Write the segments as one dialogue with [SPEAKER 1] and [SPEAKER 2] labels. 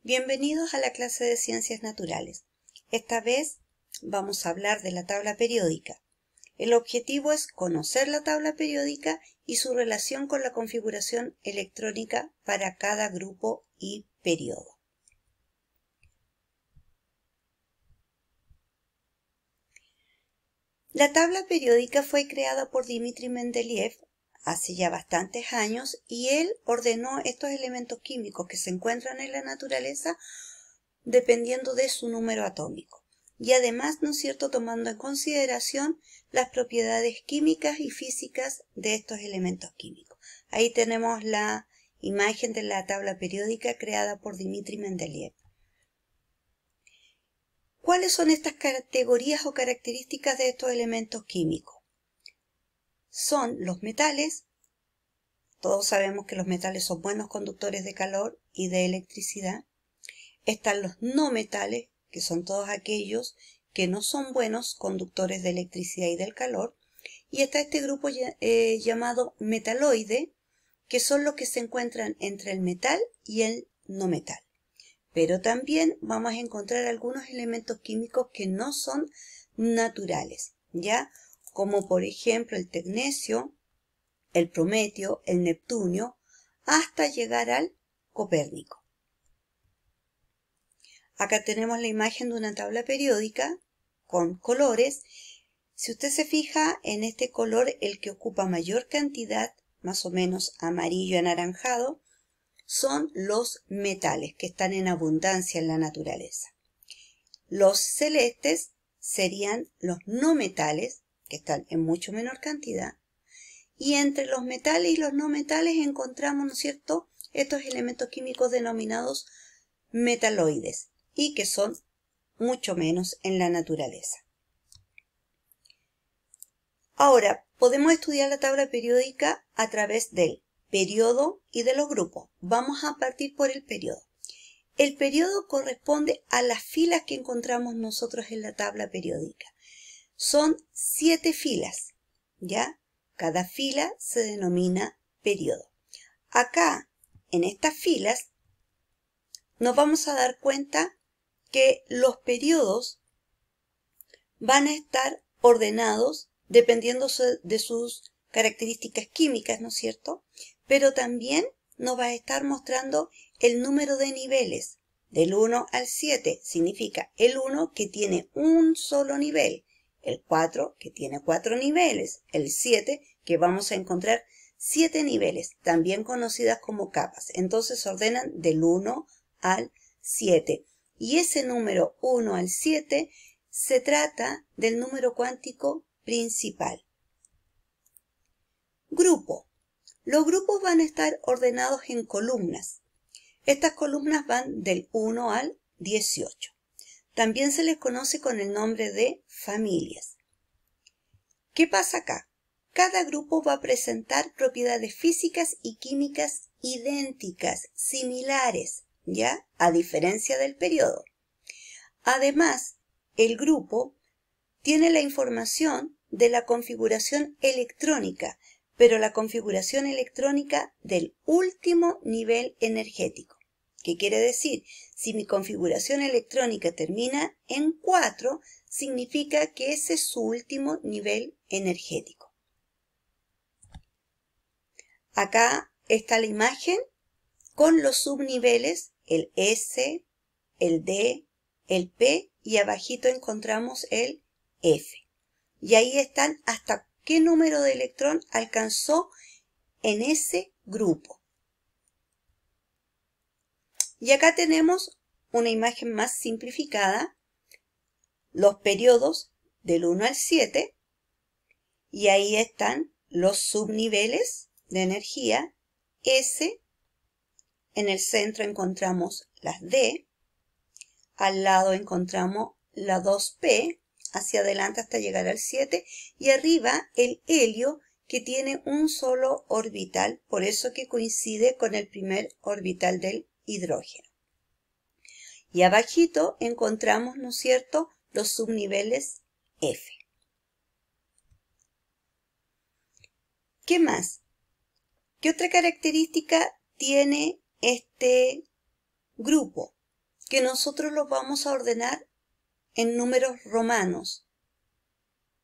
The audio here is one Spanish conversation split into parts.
[SPEAKER 1] Bienvenidos a la clase de Ciencias Naturales. Esta vez vamos a hablar de la tabla periódica. El objetivo es conocer la tabla periódica y su relación con la configuración electrónica para cada grupo y periodo. La tabla periódica fue creada por Dmitri Mendeleev hace ya bastantes años y él ordenó estos elementos químicos que se encuentran en la naturaleza dependiendo de su número atómico. Y además, ¿no es cierto?, tomando en consideración las propiedades químicas y físicas de estos elementos químicos. Ahí tenemos la imagen de la tabla periódica creada por Dmitri Mendeleev. ¿Cuáles son estas categorías o características de estos elementos químicos? Son los metales. Todos sabemos que los metales son buenos conductores de calor y de electricidad. Están los no metales, que son todos aquellos que no son buenos conductores de electricidad y del calor. Y está este grupo llamado metaloide, que son los que se encuentran entre el metal y el no metal. Pero también vamos a encontrar algunos elementos químicos que no son naturales, ¿ya? Como por ejemplo el tecnecio, el prometio, el neptunio, hasta llegar al copérnico. Acá tenemos la imagen de una tabla periódica con colores. Si usted se fija en este color, el que ocupa mayor cantidad, más o menos amarillo anaranjado, son los metales que están en abundancia en la naturaleza. Los celestes serían los no metales, que están en mucho menor cantidad. Y entre los metales y los no metales encontramos, ¿no es cierto?, estos elementos químicos denominados metaloides y que son mucho menos en la naturaleza. Ahora, podemos estudiar la tabla periódica a través del periodo y de los grupos. Vamos a partir por el periodo. El periodo corresponde a las filas que encontramos nosotros en la tabla periódica. Son 7 filas, ¿ya? Cada fila se denomina periodo. Acá, en estas filas, nos vamos a dar cuenta que los periodos van a estar ordenados dependiendo de sus características químicas, ¿no es cierto? Pero también nos va a estar mostrando el número de niveles, del 1 al 7, significa el 1 que tiene un solo nivel, el 4 que tiene 4 niveles, el 7 que vamos a encontrar 7 niveles, también conocidas como capas. Entonces se ordenan del 1 al 7. Y ese número 1 al 7 se trata del número cuántico principal. Grupo. Los grupos van a estar ordenados en columnas. Estas columnas van del 1 al 18. También se les conoce con el nombre de familias. ¿Qué pasa acá? Cada grupo va a presentar propiedades físicas y químicas idénticas, similares, ¿ya? A diferencia del periodo. Además, el grupo tiene la información de la configuración electrónica, pero la configuración electrónica del último nivel energético. ¿Qué quiere decir? Si mi configuración electrónica termina en 4, significa que ese es su último nivel energético. Acá está la imagen con los subniveles, el S, el D, el P y abajito encontramos el F. Y ahí están hasta qué número de electrón alcanzó en ese grupo. Y acá tenemos una imagen más simplificada, los periodos del 1 al 7, y ahí están los subniveles de energía, S, en el centro encontramos las D, al lado encontramos la 2P, hacia adelante hasta llegar al 7, y arriba el helio que tiene un solo orbital, por eso que coincide con el primer orbital del hidrógeno. Y abajito encontramos, ¿no es cierto?, los subniveles F. ¿Qué más? ¿Qué otra característica tiene este grupo? que nosotros los vamos a ordenar en números romanos,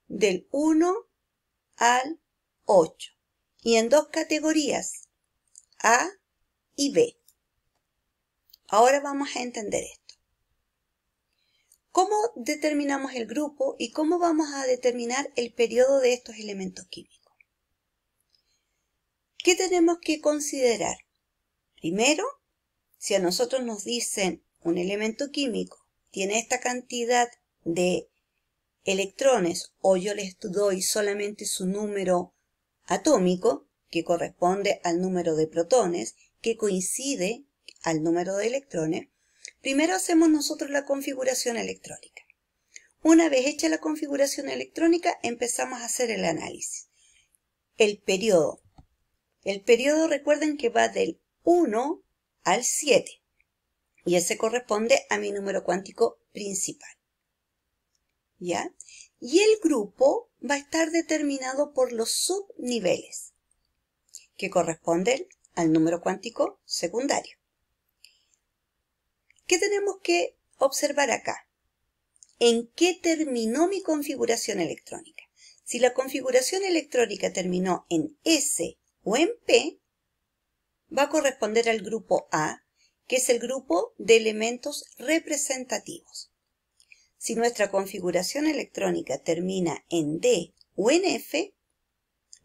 [SPEAKER 1] del 1 al 8, y en dos categorías, A y B. Ahora vamos a entender esto. ¿Cómo determinamos el grupo y cómo vamos a determinar el periodo de estos elementos químicos? ¿Qué tenemos que considerar? Primero, si a nosotros nos dicen un elemento químico tiene esta cantidad de electrones o yo les doy solamente su número atómico, que corresponde al número de protones, que coincide al número de electrones, primero hacemos nosotros la configuración electrónica. Una vez hecha la configuración electrónica, empezamos a hacer el análisis. El periodo. El periodo, recuerden que va del 1 al 7. Y ese corresponde a mi número cuántico principal. ¿Ya? Y el grupo va a estar determinado por los subniveles, que corresponden al número cuántico secundario. ¿Qué tenemos que observar acá? ¿En qué terminó mi configuración electrónica? Si la configuración electrónica terminó en S o en P, va a corresponder al grupo A, que es el grupo de elementos representativos. Si nuestra configuración electrónica termina en D o en F,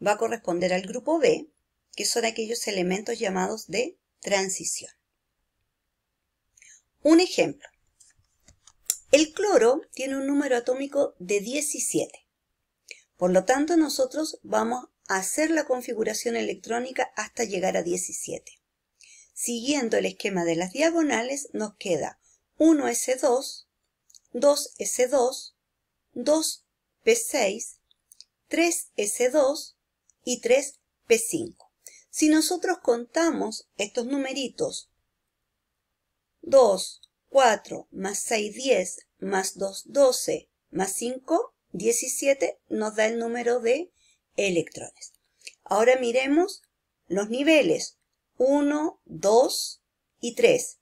[SPEAKER 1] va a corresponder al grupo B, que son aquellos elementos llamados de transición. Un ejemplo. El cloro tiene un número atómico de 17. Por lo tanto, nosotros vamos a hacer la configuración electrónica hasta llegar a 17. Siguiendo el esquema de las diagonales, nos queda 1s2, 2s2, 2p6, 3s2 y 3p5. Si nosotros contamos estos numeritos, 2, 4, más 6, 10, más 2, 12, más 5, 17, nos da el número de electrones. Ahora miremos los niveles 1, 2 y 3.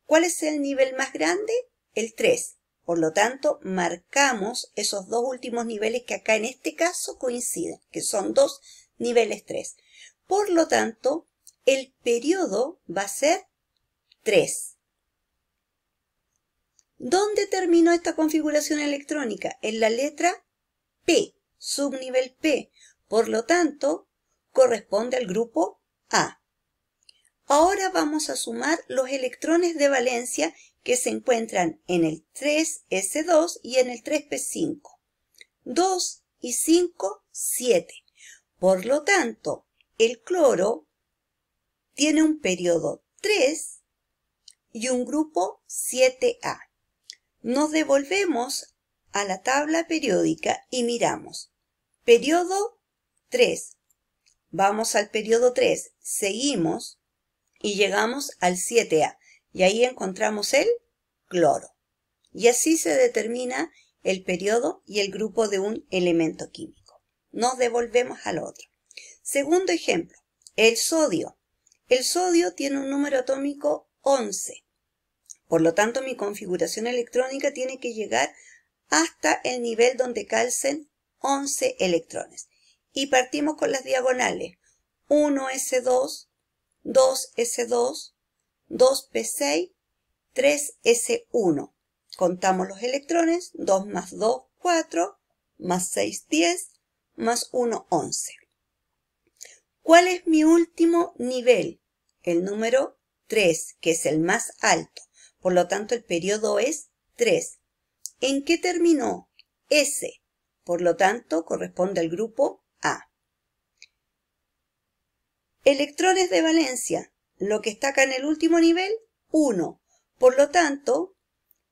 [SPEAKER 1] ¿Cuál es el nivel más grande? El 3. Por lo tanto, marcamos esos dos últimos niveles que acá en este caso coinciden, que son dos niveles 3. Por lo tanto, el periodo va a ser 3. ¿Dónde terminó esta configuración electrónica? En la letra P, subnivel P. Por lo tanto, corresponde al grupo A. Ahora vamos a sumar los electrones de valencia que se encuentran en el 3s2 y en el 3p5. 2 y 5, 7. Por lo tanto, el cloro tiene un periodo 3 y un grupo 7A. Nos devolvemos a la tabla periódica y miramos. Periodo 3. Vamos al periodo 3, seguimos y llegamos al 7A. Y ahí encontramos el cloro. Y así se determina el periodo y el grupo de un elemento químico. Nos devolvemos al otro. Segundo ejemplo, el sodio. El sodio tiene un número atómico 11. Por lo tanto, mi configuración electrónica tiene que llegar hasta el nivel donde calcen 11 electrones. Y partimos con las diagonales. 1s2, 2s2, 2p6, 3s1. Contamos los electrones. 2 más 2, 4, más 6, 10, más 1, 11. ¿Cuál es mi último nivel? El número 3, que es el más alto. Por lo tanto, el periodo es 3. ¿En qué terminó? S. Por lo tanto, corresponde al grupo A. Electrones de valencia. Lo que está acá en el último nivel, 1. Por lo tanto,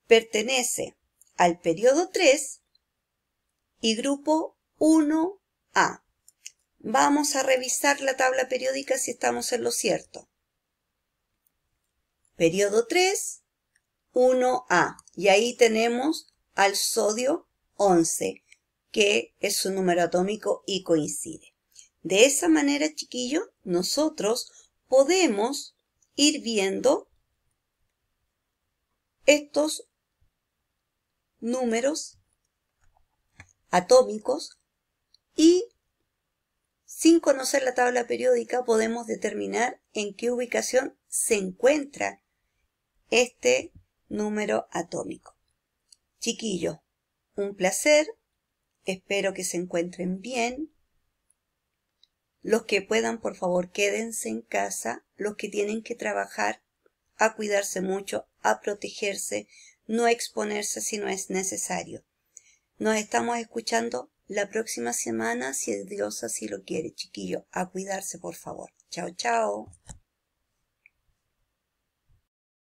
[SPEAKER 1] pertenece al periodo 3 y grupo 1A. Vamos a revisar la tabla periódica si estamos en lo cierto. Periodo 3, 1A. Y ahí tenemos al sodio 11, que es su número atómico y coincide. De esa manera, chiquillos, nosotros podemos ir viendo estos números atómicos y sin conocer la tabla periódica podemos determinar en qué ubicación se encuentra este número atómico. Chiquillos, un placer. Espero que se encuentren bien. Los que puedan, por favor, quédense en casa. Los que tienen que trabajar, a cuidarse mucho, a protegerse, no exponerse si no es necesario. Nos estamos escuchando la próxima semana, si Dios así lo quiere, chiquillos. A cuidarse, por favor. Chao, chao.